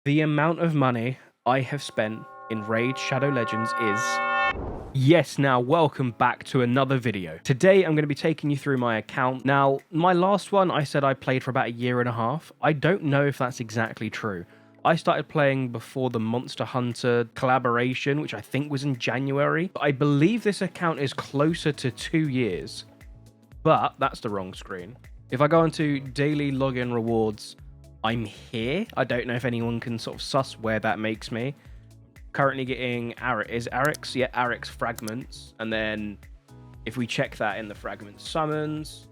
The amount of money I have spent in Raid Shadow Legends is... Yes, now welcome back to another video. Today I'm going to be taking you through my account. Now, my last one I said I played for about a year and a half. I don't know if that's exactly true. I started playing before the Monster Hunter collaboration, which I think was in January. I believe this account is closer to 2 years, but that's the wrong screen. If I go into daily login rewards, I'm here. I don't know if anyone can sort of suss where that makes me. Currently getting Arix, yeah, Arix fragments, and then if we check that in the fragment summons,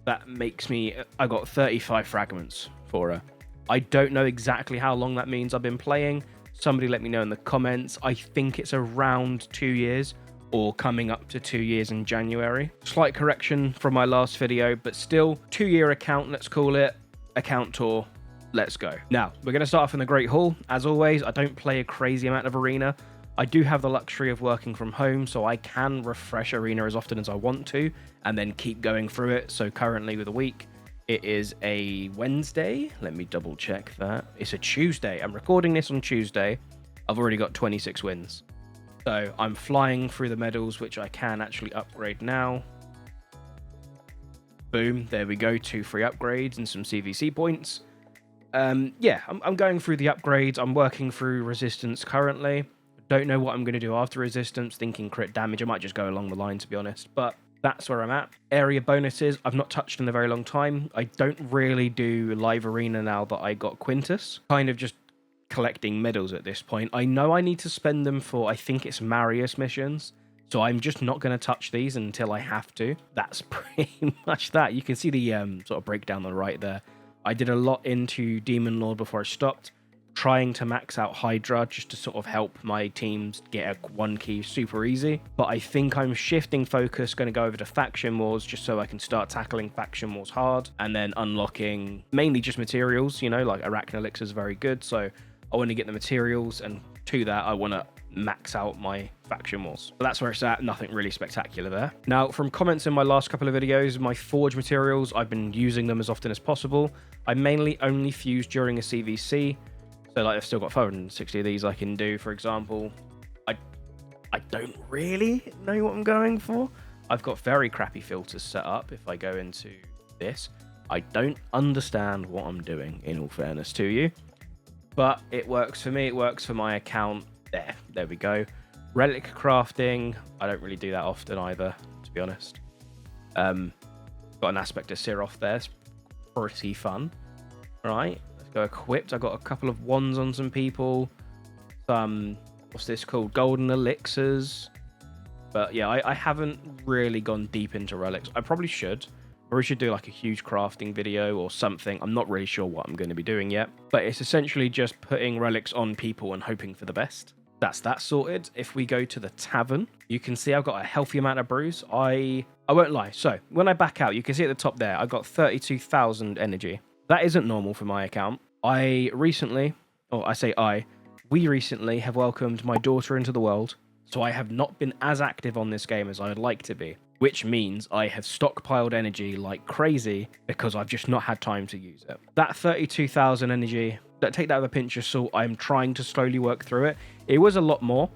that makes me, I got 35 fragments for her. I don't know exactly how long that means I've been playing. Somebody let me know in the comments. I think it's around 2 years or coming up to 2 years in January. Slight correction from my last video, but still 2-year account, let's call it. Account tour. Let's go. Now, we're going to start off in the Great Hall. As always, I don't play a crazy amount of Arena. I do have the luxury of working from home, so I can refresh Arena as often as I want to, and then keep going through it. So currently with the week, it is a Wednesday. Let me double check that. It's a Tuesday. I'm recording this on Tuesday. I've already got 26 wins. So I'm flying through the medals, which I can actually upgrade now. Boom, there we go, 2 free upgrades and some CVC points. Yeah, I'm going through the upgrades. I'm working through resistance currently. Don't know what I'm going to do after resistance, thinking crit damage. I might just go along the line, to be honest, but that's where I'm at. Area bonuses, I've not touched in a very long time. I don't really do live arena now that I got Quintus. Kind of just collecting medals at this point. I know I need to spend them for, I think it's Marius missions. So I'm just not going to touch these until I have to. That's pretty much that. You can see the sort of breakdown on the right there. I did a lot into Demon Lord before I stopped, trying to max out Hydra just to sort of help my teams get a 1 key super easy. But I think I'm shifting focus, going to go over to Faction Wars just so I can start tackling Faction Wars hard and then unlocking mainly just materials, you know, like Arachne Elixir is very good. So I want to get the materials, and to that I want to max out my Faction Wars. But that's where it's at. Nothing really spectacular there. Now, from comments in my last couple of videos, my forge materials, I've been using them as often as possible. I mainly only fuse during a CVC. So like I've still got 560 of these I can do, for example. I don't really know what I'm going for. I've got very crappy filters set up. If I go into this, I don't understand what I'm doing, in all fairness to you. But it works for me. It works for my account. There we go. Relic crafting, I don't really do that often either, to be honest. Got an aspect of Siroth there. It's pretty fun. Right, let's go equipped. I got a couple of wands on some people. Some, what's this called? Golden elixirs. But yeah, I haven't really gone deep into relics. I probably should. Or we should do like a huge crafting video or something. I'm not really sure what I'm going to be doing yet. But it's essentially just putting relics on people and hoping for the best. That's that sorted. If we go to the Tavern, you can see I've got a healthy amount of brews. I won't lie. So when I back out, you can see at the top there, I've got 32,000 energy. That isn't normal for my account. We recently have welcomed my daughter into the world. So I have not been as active on this game as I would like to be, which means I have stockpiled energy like crazy because I've just not had time to use it. That 32,000 energy, take that with a pinch of salt. I'm trying to slowly work through it. It was a lot more,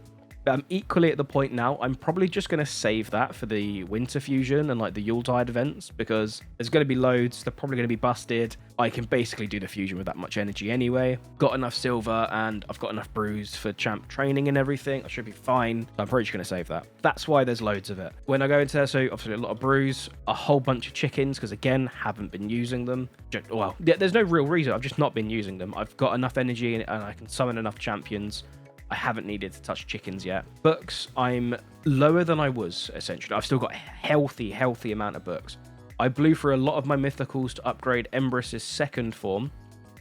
but I'm equally at the point now, I'm probably just going to save that for the Winter Fusion and like the Yuletide events, because there's going to be loads. They're probably going to be busted. I can basically do the fusion with that much energy anyway. Got enough silver and I've got enough brews for champ training and everything. I should be fine. So I'm probably just going to save that. That's why there's loads of it. When I go into there, so obviously a lot of brews, a whole bunch of chickens, because again, haven't been using them. Well, there's no real reason. I've just not been using them. I've got enough energy and I can summon enough champions. I haven't needed to touch chickens yet. Books, I'm lower than I was, essentially. I've still got a healthy amount of books. I blew through a lot of my mythicals to upgrade Embrys's second form.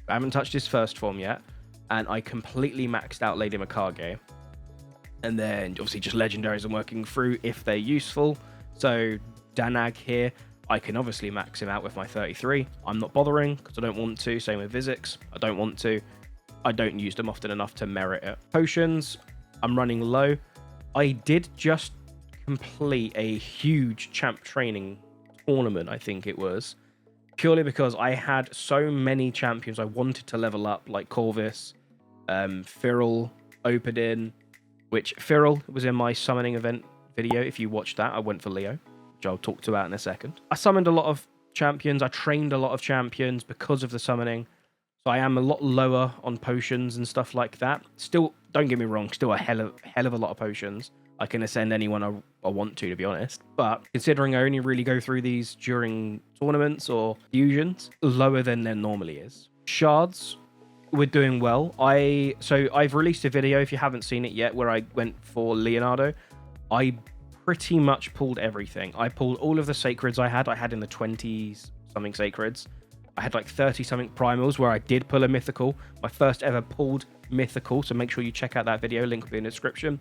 I haven't touched his first form yet. And I completely maxed out Lady Mikage. And then, obviously, just legendaries I'm working through if they're useful. So, Danag here, I can obviously max him out with my 33. I'm not bothering, because I don't want to. Same with Vizix. I don't want to. I don't use them often enough to merit it. Potions, I'm running low. I did just complete a huge champ training tournament, I think it was, purely because I had so many champions I wanted to level up, like Corvus, Firil opened in, which Firil was in my summoning event video. If you watched that, I went for Leo, which I'll talk about in a second. I summoned a lot of champions. I trained a lot of champions because of the summoning. So I am a lot lower on potions and stuff like that. Still, don't get me wrong, still a hell of a lot of potions. I can ascend anyone I want to be honest. But considering I only really go through these during tournaments or fusions, lower than there normally is. Shards, we're doing well. I've released a video, if you haven't seen it yet, where I went for Leonardo. I pretty much pulled everything. I pulled all of the sacreds I had in the 20s something sacreds. I had like 30 something primals where I did pull a mythical. My first ever pulled mythical, so make sure you check out that video, link will be in the description.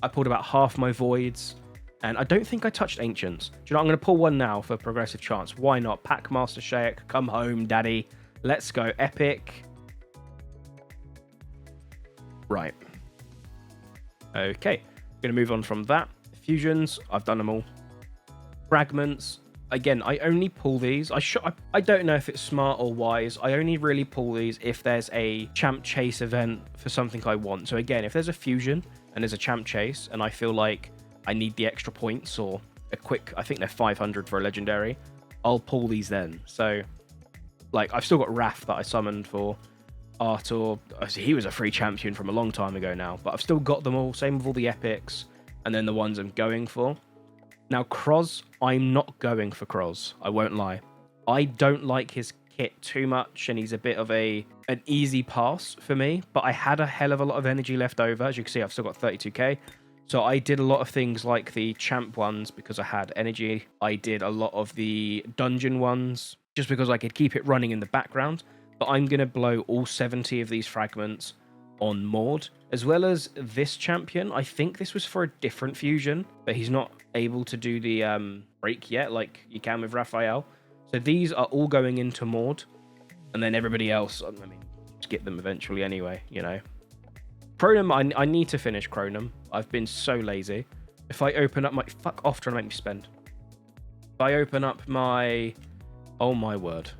I pulled about half my voids, and I don't think I touched ancients. Do you know, I'm going to pull one now for progressive chance. Why not? Packmaster Shayak, come home, daddy. Let's go. Epic. Right. Okay. Going to move on from that. Fusions, I've done them all. Fragments. Again, I only pull these. I don't know if it's smart or wise. I only really pull these if there's a champ chase event for something I want. So again, if there's a fusion and there's a champ chase and I feel like I need the extra points or a quick, I think they're 500 for a legendary, I'll pull these then. So like I've still got Raph that I summoned for Artur. He was a free champion from a long time ago now, but I've still got them all. Same with all the epics and then the ones I'm going for. Now, Kroz, I'm not going for Kroz. I won't lie. I don't like his kit too much, and he's a bit of an easy pass for me, but I had a hell of a lot of energy left over. As you can see, I've still got 32k. So I did a lot of things like the champ ones because I had energy. I did a lot of the dungeon ones just because I could keep it running in the background. But I'm going to blow all 70 of these fragments on Maud, as well as this champion. I think this was for a different fusion, but he's not able to do the break yet like you can with Raphael. So these are all going into Maud, and then everybody else, I mean, just get them eventually anyway, you know. Chronum, I need to finish Chronum. I've been so lazy. If I open up my... Fuck off trying to make me spend. If I open up my... Oh my word.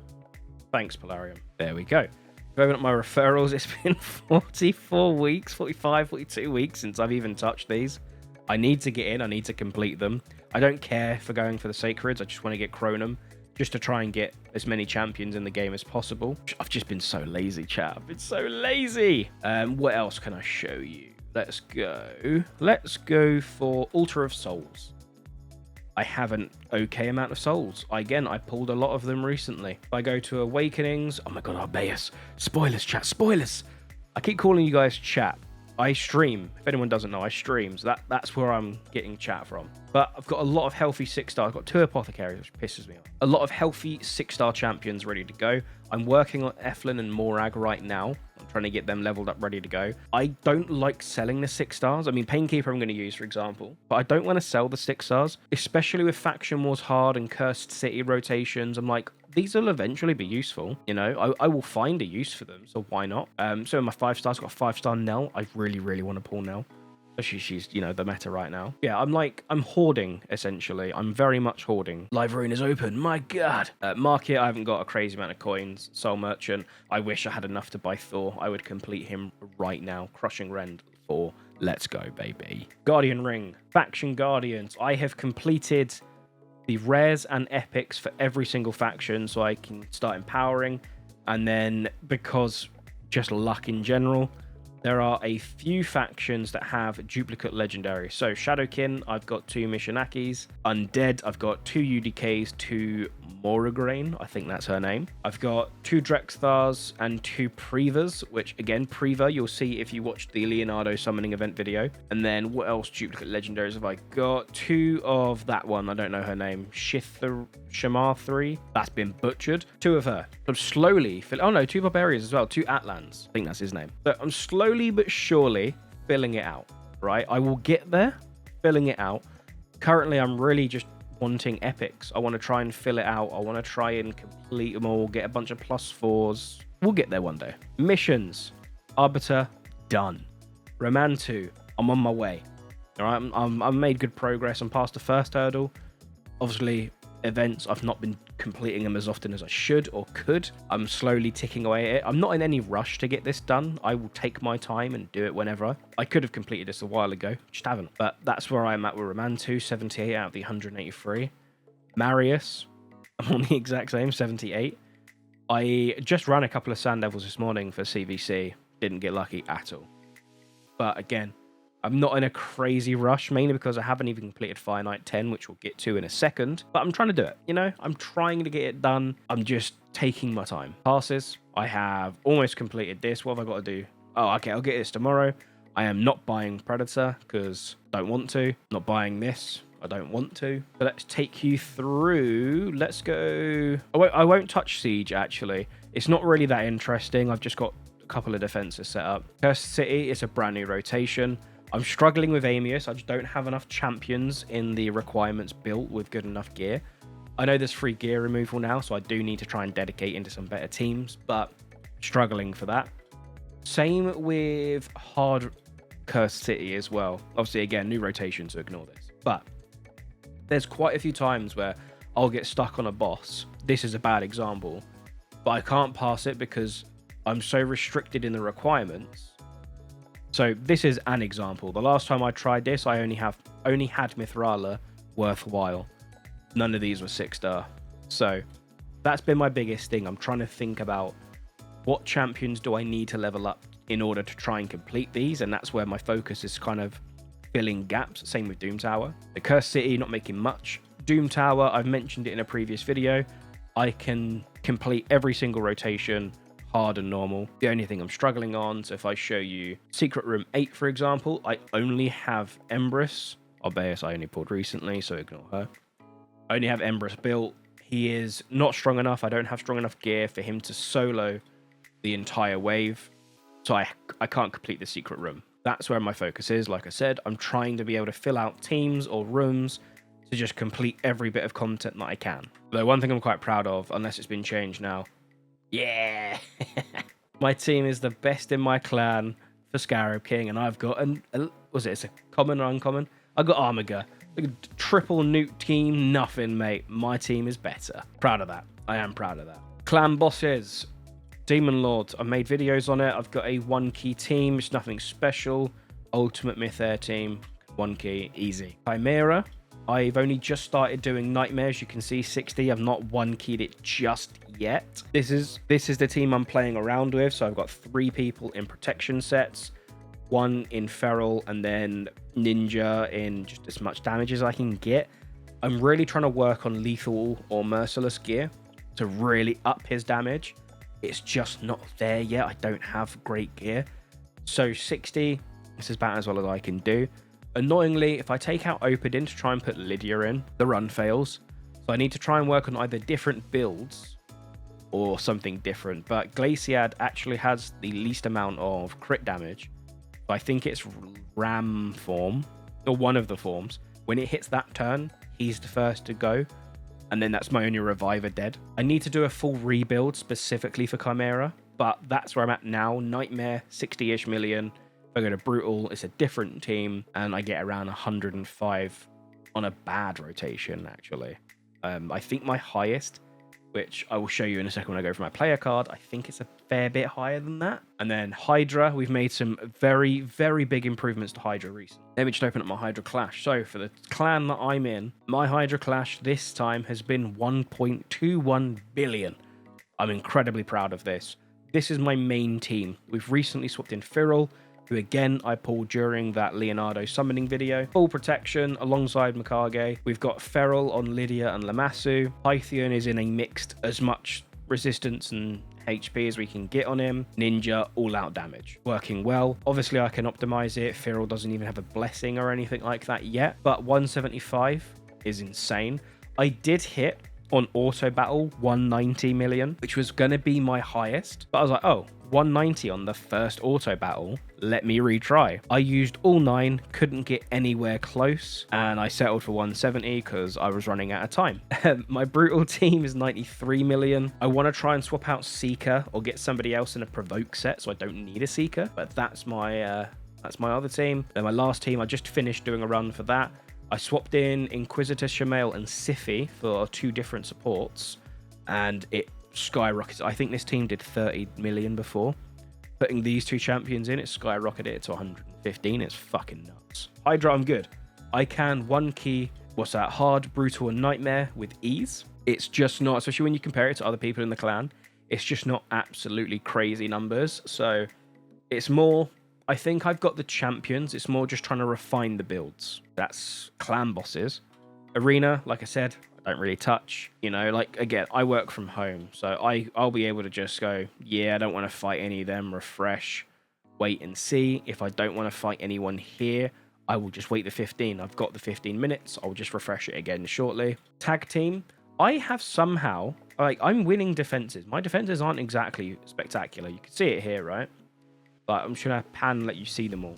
Thanks, Polarium. There we go. If I open up my referrals, it's been 44 weeks, 45, 42 weeks since I've even touched these. I need to get in. I need to complete them. I don't care for going for the sacreds. I just want to get Chronum just to try and get as many champions in the game as possible. I've just been so lazy, chat. I've been so lazy. What else can I show you? Let's go. Let's go for Altar of Souls. I have an okay amount of souls. Again, I pulled a lot of them recently. If I go to Awakenings... Oh my god, Arbaeus. Spoilers, chat. Spoilers. I keep calling you guys chat. I stream. If anyone doesn't know, I stream. So that's where I'm getting chat from. But I've got a lot of healthy 6-star. I've got 2 apothecaries, which pisses me off. A lot of healthy 6-star champions ready to go. I'm working on Eflin and Morag right now. I'm trying to get them leveled up, ready to go. I don't like selling the 6-stars. I mean, Painkeeper I'm going to use, for example. But I don't want to sell the 6-stars, especially with Faction Wars Hard and Cursed City rotations. I'm like, these will eventually be useful. You know, I will find a use for them, so why not? So in my 5-stars, I've got a 5-star Nell. I really, really want to pull Nell. She's, you know, the meta right now. Yeah, I'm hoarding, essentially. I'm very much hoarding. Live Arena is open. My god. Market, I haven't got a crazy amount of coins. Soul Merchant, I wish I had enough to buy Thor. I would complete him right now. Crushing Rend, Thor. Let's go, baby. Guardian Ring. Faction Guardians. I have completed the rares and epics for every single faction, so I can start empowering. And then, because just luck in general, there are a few factions that have duplicate legendaries. So Shadowkin, I've got 2 Mishinakis. Undead, I've got 2 UDKs, 2 Moragrain, I think that's her name. I've got 2 Drexthars and 2 Prevas, which again, Preva, you'll see if you watched the Leonardo summoning event video. And then what else duplicate legendaries have I got? 2 of that one, I don't know her name. Shamar 3, that's been butchered. 2 of her. I'm slowly, 2 Barbarians as well, 2 Atlans, I think that's his name. So I'm slowly but surely filling it out, right? I will get there, filling it out. Currently, I'm really just wanting epics. I want to try and fill it out. I want to try and complete them all, get a bunch of +4s. We'll get there one day. Missions. Arbiter, done. Ramantu, I'm on my way. All right, I've made good progress. I'm past the first hurdle. Obviously, events, I've not been completing them as often as I should or could. I'm slowly ticking away at it. I'm not in any rush to get this done. I will take my time and do it whenever. I could have completed this a while ago, just haven't. But that's where I'm at with Ramantu, 78 out of the 183. Marius, I'm on the exact same, 78. I just ran a couple of sand levels this morning for CVC. Didn't get lucky at all. But again, I'm not in a crazy rush, mainly because I haven't even completed Finite 10, which we'll get to in a second. But I'm trying to do it, you know? I'm trying to get it done. I'm just taking my time. Passes. I have almost completed this. What have I got to do? Oh, okay, I'll get this tomorrow. I am not buying Predator because I don't want to. Not buying this. I don't want to. So let's take you through. Let's go. I won't touch Siege, actually. It's not really that interesting. I've just got a couple of defenses set up. Cursed City is a brand new rotation. I'm struggling with Amius. I just don't have enough champions in the requirements built with good enough gear. I know there's free gear removal now, so I do need to try and dedicate into some better teams, but struggling for that. Same with Hard Cursed City as well. Obviously, again, new rotation, so ignore this. But there's quite a few times where I'll get stuck on a boss. This is a bad example, but I can't pass it because I'm so restricted in the requirements. So this is an example. The last time I tried this, I only had Mithrala worthwhile. None of these were 6-star. So that's been my biggest thing. I'm trying to think about what champions do I need to level up in order to try and complete these, and that's where my focus is kind of filling gaps. Same with Doom Tower. The Cursed City, not making much. Doom Tower, I've mentioned it in a previous video. I can complete every single rotation, hard and normal. The only thing I'm struggling on, so if I show you Secret Room 8, for example, I only have Empress. Arbaeus I only pulled recently, so ignore her. I only have Empress built. He is not strong enough. I don't have strong enough gear for him to solo the entire wave, so I can't complete the Secret Room. That's where my focus is. Like I said, I'm trying to be able to fill out teams or rooms to just complete every bit of content that I can. Though one thing I'm quite proud of, unless it's been changed now, yeah, my team is the best in my clan for Scarab King, and I've got it's a common or uncommon? I got Armiger. Like a triple nuke team, nothing, mate. My team is better. Proud of that. I am proud of that. Clan bosses. Demon Lord. I've made videos on it. I've got a 1-key team. It's nothing special. Ultimate Myth Air team. 1 key. Easy. Chimera. I've only just started doing Nightmares. You can see 60. I've not 1-keyed it just yet. This is the team I'm playing around with. So I've got 3 people in protection sets. 1 in Feral, and then Ninja in just as much damage as I can get. I'm really trying to work on lethal or merciless gear to really up his damage. It's just not there yet. I don't have great gear. So 60, this is about as well as I can do. Annoyingly, if I take out Opodin to try and put Lydia in, the run fails. So I need to try and work on either different builds or something different. But Glaciad actually has the least amount of crit damage. I think it's Ram form, or one of the forms. When it hits that turn, he's the first to go. And then that's my only reviver dead. I need to do a full rebuild specifically for Chimera, but that's where I'm at now. Nightmare, 60-ish million. If I go to Brutal, it's a different team, and I get around 105 on a bad rotation, actually. I think my highest, which I will show you in a second when I go for my player card, I think it's a fair bit higher than that. And then Hydra, we've made some very, very big improvements to Hydra recently. Let me just open up my Hydra Clash. So for the clan that I'm in, my Hydra Clash this time has been 1.21 billion. I'm incredibly proud of this. This is my main team. We've recently swapped in Feral, who again I pulled during that Leonardo summoning video. Full protection alongside Mikage. We've got Feral on Lydia and Lamassu. Pythian is in a mixed as much resistance and HP as we can get on him. Ninja, all out damage. Working well. Obviously I can optimize it. Feral doesn't even have a blessing or anything like that yet, but 175 is insane. I did hit on auto battle 190 million, which was going to be my highest, but I was like, oh, 190 on the first auto battle, let me retry. I used all 9, couldn't get anywhere close, and I settled for 170 because I was running out of time. My brutal team is 93 million. I want to try and swap out Seeker or get somebody else in a provoke set, so I don't need a Seeker, but that's my other team. Then my last team, I just finished doing a run for that. I swapped in Inquisitor, Shamail, and Siphi for 2 different supports. and it skyrockets. I think this team did 30 million before. Putting these two champions in, it skyrocketed it to 115. It's fucking nuts. Hydra, I'm good. I can one key, what's that, hard, brutal, and nightmare with ease. It's just not, especially when you compare it to other people in the clan, it's just not absolutely crazy numbers. So it's more, I think I've got the champions. It's more just trying to refine the builds. That's clan bosses. Arena, like I said, I don't really touch. You know, like, again, I work from home. So I'll be able to just go, yeah, I don't want to fight any of them, refresh, wait and see. If I don't want to fight anyone here, I will just wait the 15. I've got the 15 minutes. I'll just refresh it again shortly. Tag team, I have somehow, like, I'm winning defenses. My defenses aren't exactly spectacular. You can see it here, right? But I'm just going to pan and let you see them all.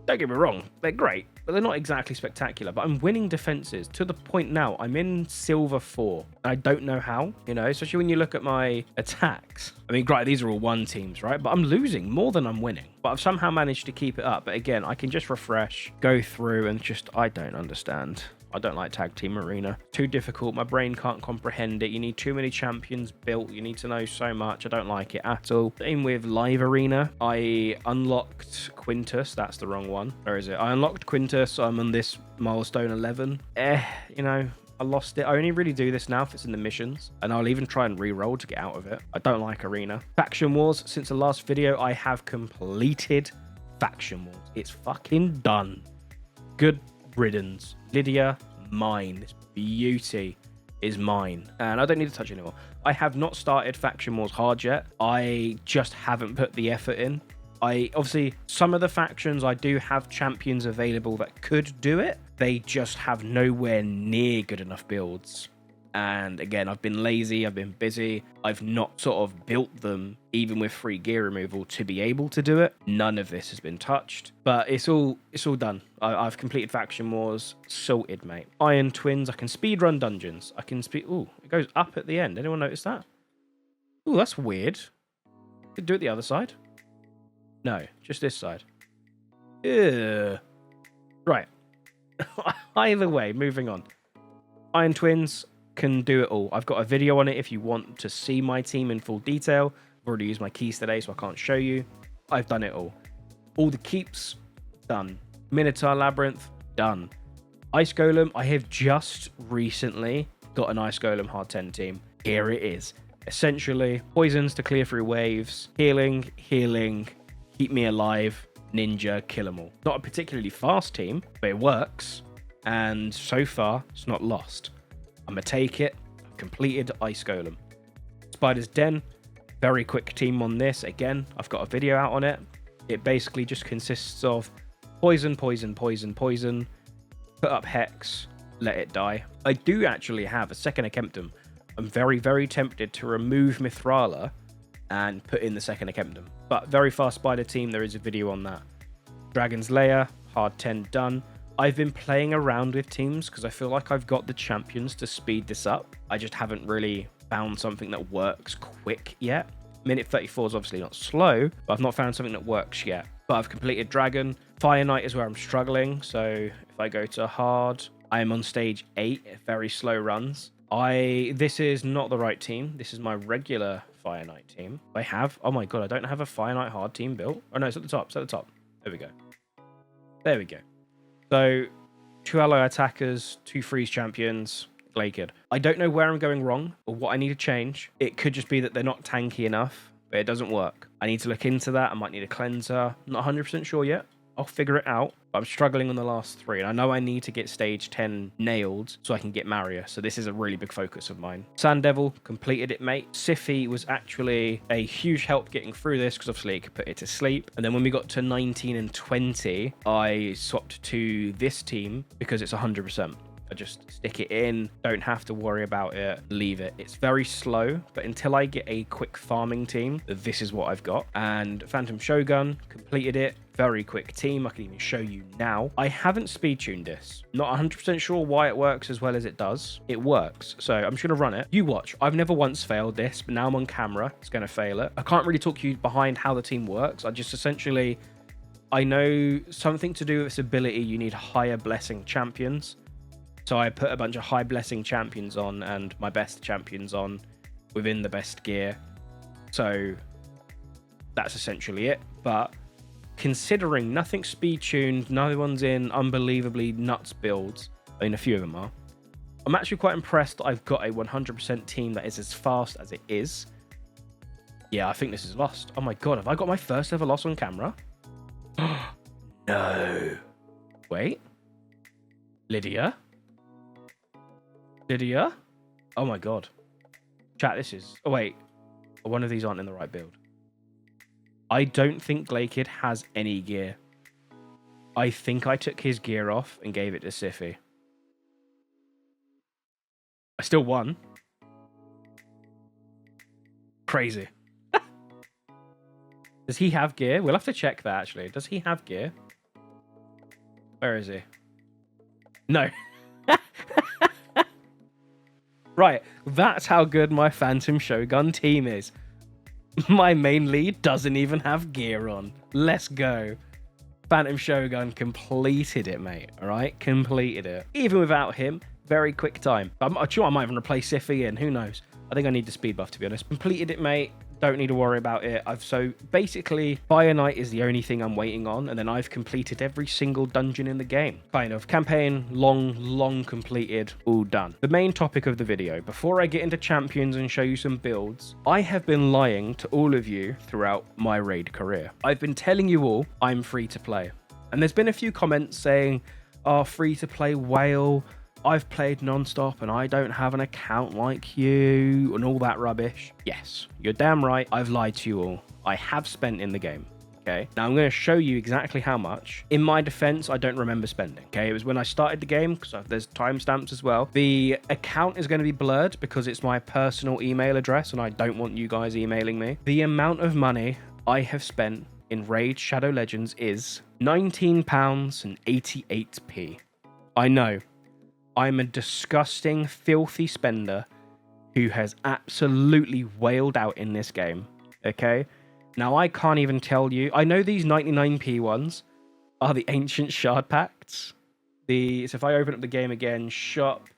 Don't get me wrong, they're great, but they're not exactly spectacular. But I'm winning defenses to the point now I'm in silver 4. And I don't know how, you know, especially when you look at my attacks. I mean, right, these are all 1 teams, right? But I'm losing more than I'm winning. But I've somehow managed to keep it up. But again, I can just refresh, go through, and just, I don't understand. I don't like Tag Team Arena. Too difficult. My brain can't comprehend it. You need too many champions built. You need to know so much. I don't like it at all. Same with Live Arena. I unlocked Quintus. That's the wrong one. Where is it? I unlocked Quintus. I'm on this milestone 11. You know, I lost it. I only really do this now if it's in the missions. And I'll even try and re-roll to get out of it. I don't like Arena. Faction Wars. Since the last video, I have completed Faction Wars. It's fucking done. Good riddance. Lydia, mine. This beauty is mine. And I don't need to touch it anymore. I have not started Faction Wars hard yet. I just haven't put the effort in. Obviously, some of the factions, I do have champions available that could do it. They just have nowhere near good enough builds. And again, I've been lazy, I've been busy. I've not sort of built them, even with free gear removal, to be able to do it. None of this has been touched, but it's all done. I've completed Faction Wars, sorted, mate. Iron Twins, I can speedrun dungeons. I can ooh, it goes up at the end. Anyone notice that? Ooh, that's weird. Could do it the other side. No, just this side. Ew. Right. Either way, moving on. Iron Twins can do it all. I've got a video on it if you want to see my team in full detail. I've already used my keys today, so I can't show you. I've done it all. All the keeps, done. Minotaur Labyrinth, done. Ice Golem, I have just recently got an Ice Golem hard 10 team. Here it is. Essentially, poisons to clear through waves, healing, keep me alive, ninja, kill them all. Not a particularly fast team, but it works. And so far, it's not lost. I'm going to take it. I've completed Ice Golem. Spider's Den. Very quick team on this. Again, I've got a video out on it. It basically just consists of poison. Put up Hex. Let it die. I do actually have a second Akemptum. I'm very, very tempted to remove Mithrala and put in the second Akemptum. But very fast spider team. There is a video on that. Dragon's Lair. Hard 10 done. I've been playing around with teams because I feel like I've got the champions to speed this up. I just haven't really found something that works quick yet. Minute 34 is obviously not slow, but I've not found something that works yet. But I've completed Dragon. Fire Knight is where I'm struggling. So if I go to hard, I am on stage 8, very slow runs. This is not the right team. This is my regular Fire Knight team. Oh my God, I don't have a Fire Knight hard team built. Oh no, it's at the top. There we go. There we go. So, 2 ally attackers, 2 freeze champions, Glakered. I don't know where I'm going wrong or what I need to change. It could just be that they're not tanky enough, but it doesn't work. I need to look into that. I might need a cleanser. Not 100% sure yet. I'll figure it out. But I'm struggling on the last 3, and I know I need to get stage 10 nailed so I can get Marius. So this is a really big focus of mine. Sand Devil, completed it, mate. Siffy was actually a huge help getting through this because obviously it could put it to sleep. And then when we got to 19 and 20, I swapped to this team because it's 100%. I just stick it in, don't have to worry about it, leave it. It's very slow, but until I get a quick farming team, this is what I've got. And Phantom Shogun, completed it. Very quick team. I can even show you now. I haven't speed tuned this. Not 100% sure why it works as well as it does. It works. So I'm just going to run it. You watch. I've never once failed this, but now I'm on camera. It's going to fail it. I can't really talk you behind how the team works. I just essentially, I know something to do with this ability. You need higher blessing champions. So I put a bunch of high blessing champions on and my best champions on within the best gear. So that's essentially it. But considering nothing's speed tuned, no one's in unbelievably nuts builds. I mean, a few of them are. I'm actually quite impressed that I've got a 100% team that is as fast as it is. Yeah, I think this is lost. Oh my god, have I got my first ever loss on camera? No. Wait. Lydia? Lydia? Oh my god. Chat, this is... Oh wait. One of these aren't in the right build. I don't think Glaykid has any gear. I think I took his gear off and gave it to Siffy. I still won. Crazy. Does he have gear? We'll have to check that, actually. Does he have gear? Where is he? No. Right. That's how good my Phantom Shogun team is. My main lead doesn't even have gear on. Let's go. Phantom Shogun completed it, mate. All right? Completed it. Even without him, very quick time. I'm sure I might even replace Siffy in. Who knows? I think I need the speed buff, to be honest. Completed it, mate. Don't need to worry about it. So basically, Fire Knight is the only thing I'm waiting on, and then I've completed every single dungeon in the game. Kind of. Campaign, long completed, all done. The main topic of the video, before I get into champions and show you some builds, I have been lying to all of you throughout my raid career. I've been telling you all I'm free to play. And there's been a few comments saying, oh, free to play whale, I've played non-stop and I don't have an account like you and all that rubbish. Yes, you're damn right. I've lied to you all. I have spent in the game. Okay. Now I'm going to show you exactly how much. In my defense, I don't remember spending. Okay. It was when I started the game, because there's timestamps as well. The account is going to be blurred because it's my personal email address and I don't want you guys emailing me. The amount of money I have spent in Raid Shadow Legends is £19.88. I know. I'm a disgusting, filthy spender who has absolutely whaled out in this game, okay? Now, I can't even tell you... I know these 99p ones are the Ancient Shard Pacts. So if I open up the game again, shop...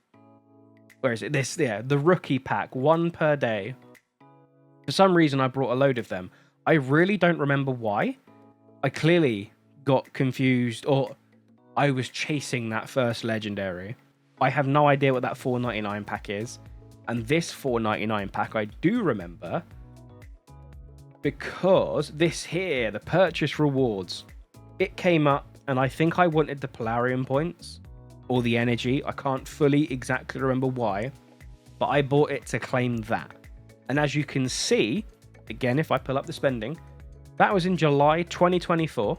Where is it? This, yeah, the Rookie Pack, 1 per day. For some reason, I brought a load of them. I really don't remember why. I clearly got confused, or I was chasing that first legendary. I have no idea what that $4.99 pack is. And this $4.99 pack I do remember because this here, the purchase rewards, it came up and I think I wanted the Polarium points or the energy. I can't fully exactly remember why, but I bought it to claim that. And as you can see, again, if I pull up the spending, that was in July 2024.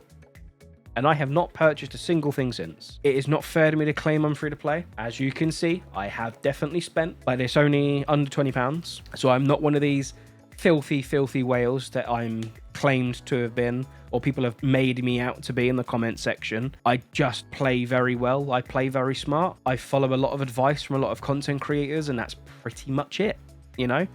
And I have not purchased a single thing since. It is not fair to me to claim I'm free to play. As you can see, I have definitely spent, but it's only under £20. So I'm not one of these filthy, filthy whales that I'm claimed to have been, or people have made me out to be in the comment section. I just play very well. I play very smart. I follow a lot of advice from a lot of content creators, and that's pretty much it. You know,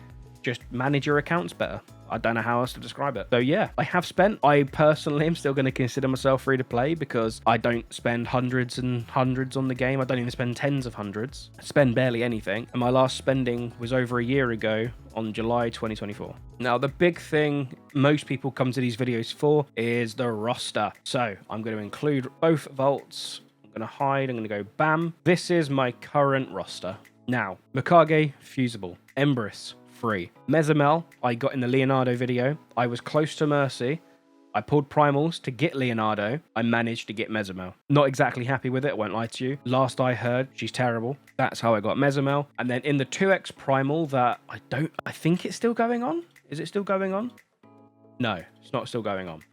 just manage your accounts better. I don't know how else to describe it. So yeah, I have spent. I personally am still going to consider myself free to play because I don't spend hundreds and hundreds on the game. I don't even spend tens of hundreds. I spend barely anything. And my last spending was over a year ago on July 2024. Now, the big thing most people come to these videos for is the roster. So I'm going to include both vaults. I'm going to hide. I'm going to go bam. This is my current roster. Now, Mikage, Fusible. Empress, free. Mezamel, I got in the Leonardo video. I was close to Mercy. I pulled primals to get Leonardo. I managed to get Mezamel. Not exactly happy with it, I won't lie to you. Last I heard, she's terrible. That's how I got Mezamel. And then in the 2x primal that I think it's still going on. Is it still going on? No, it's not still going on.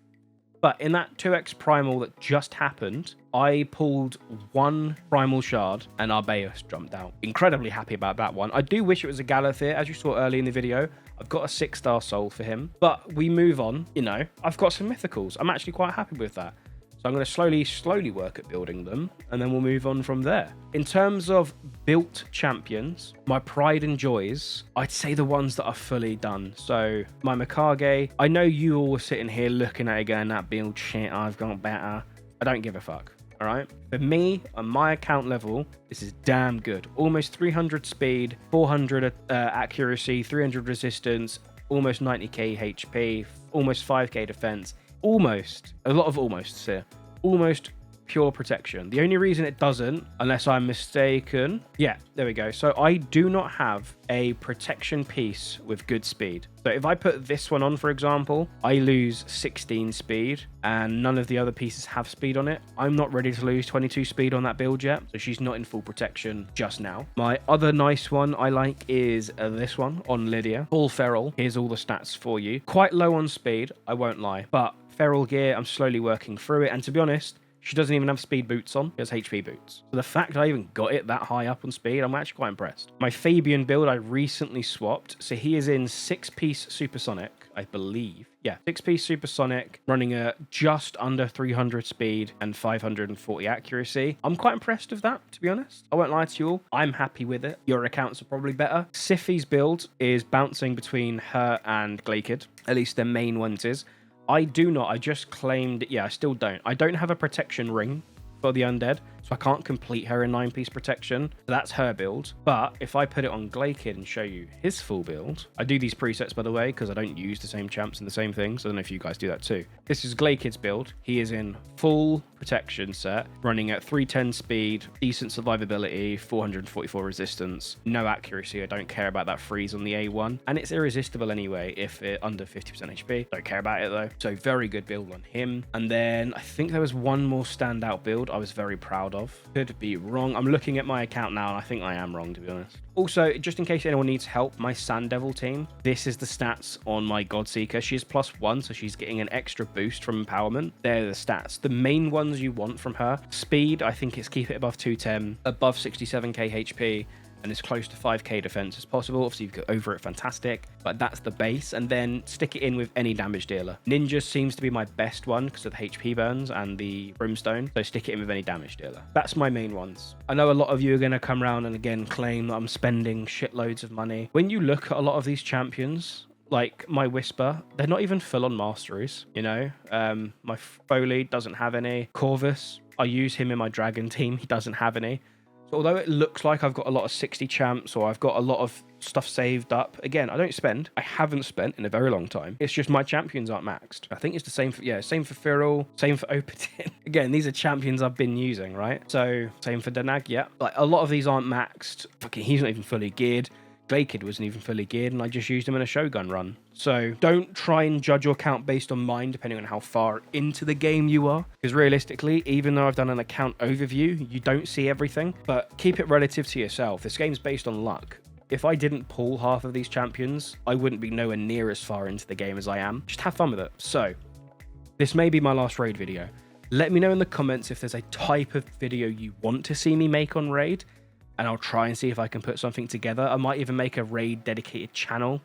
But in that 2x primal that just happened, I pulled 1 primal shard and Arbaeus jumped out. Incredibly happy about that one. I do wish it was a Galathir, as you saw early in the video. I've got a 6-star soul for him. But we move on, you know. I've got some mythicals. I'm actually quite happy with that. So I'm going to slowly work at building them, and then we'll move on from there. In terms of built champions, my pride and joys, I'd say the ones that are fully done. So my Mikage, I know you all were sitting here looking at it going, that build shit, I've got better. I don't give a fuck. All right. For me, on my account level, this is damn good. Almost 300 speed, 400 accuracy, 300 resistance, almost 90k HP, almost 5k defense. Almost. A lot of almosts here. Almost pure protection. The only reason it doesn't, unless I'm mistaken, yeah, there we go. So I do not have a protection piece with good speed. So if I put this one on, for example, I lose 16 speed and none of the other pieces have speed on it. I'm not ready to lose 22 speed on that build yet, so she's not in full protection just now. My other nice one I like is this one on Lydia. Full feral. Here's all the stats for you. Quite low on speed, I won't lie, but feral gear, I'm slowly working through it, and to be honest, she doesn't even have speed boots on. She has HP boots. So the fact I even got it that high up on speed, I'm actually quite impressed. My Fabian build I recently swapped. So he is in 6-piece supersonic, I believe. Yeah, 6-piece supersonic, running at just under 300 speed and 540 accuracy. I'm quite impressed with that, to be honest. I won't lie to you all. I'm happy with it. Your accounts are probably better. Siffi's build is bouncing between her and Glakid. At least their main ones is. I do not. I just claimed... Yeah, I still don't. I don't have a protection ring for the undead, so I can't complete her in 9-piece protection. So that's her build. But if I put it on Glakid and show you his full build... I do these presets, by the way, because I don't use the same champs and the same things. I don't know if you guys do that too. This is Glakid's build. He is in full protection set, running at 310 speed, decent survivability, 444 resistance, no accuracy. I don't care about that freeze on the A1, and it's irresistible anyway if it under 50% HP. Don't care about it though. So very good build on him. And then I think there was one more standout build I was very proud of. Could be wrong. I'm looking at my account now and I think I am wrong, to be honest. Also, just in case anyone needs help, my Sand Devil team, this is the stats on my Godseeker. She's +1, so she's getting an extra boost from empowerment. They're the stats. The main ones you want from her. Speed, I think it's keep it above 210, above 67k HP, and as close to 5k defense as possible. Obviously, if you go over it, fantastic, but that's the base. And then stick it in with any damage dealer. Ninja seems to be my best one because of the HP burns and the brimstone, so stick it in with any damage dealer. That's my main ones. I know a lot of you are going to come around and again claim that I'm spending shitloads of money. When you look at a lot of these champions, like my Whisper, they're not even full-on masteries, you know? My Foley doesn't have any. Corvus, I use him in my Dragon team. He doesn't have any. So although it looks like I've got a lot of 60 champs or I've got a lot of stuff saved up, again, I don't spend. I haven't spent in a very long time. It's just my champions aren't maxed. I think it's the same for, yeah, same for Firal, same for Opatin. Again, these are champions I've been using, right? So same for Danag, yeah. Like a lot of these aren't maxed. Fucking, he's not even fully geared. Glakid wasn't even fully geared and I just used him in a Shogun run. So don't try and judge your account based on mine, depending on how far into the game you are. Because realistically, even though I've done an account overview, you don't see everything. But keep it relative to yourself. This game's based on luck. If I didn't pull half of these champions, I wouldn't be nowhere near as far into the game as I am. Just have fun with it. So this may be my last raid video. Let me know in the comments if there's a type of video you want to see me make on raid, and I'll try and see if I can put something together. I might even make a raid dedicated channel.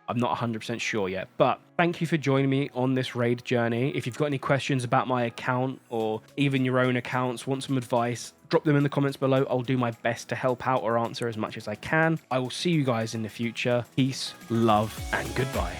I'm not 100% sure yet, but thank you for joining me on this raid journey. If you've got any questions about my account or even your own accounts, want some advice, drop them in the comments below. I'll do my best to help out or answer as much as I can. I will see you guys in the future. Peace, love, and goodbye.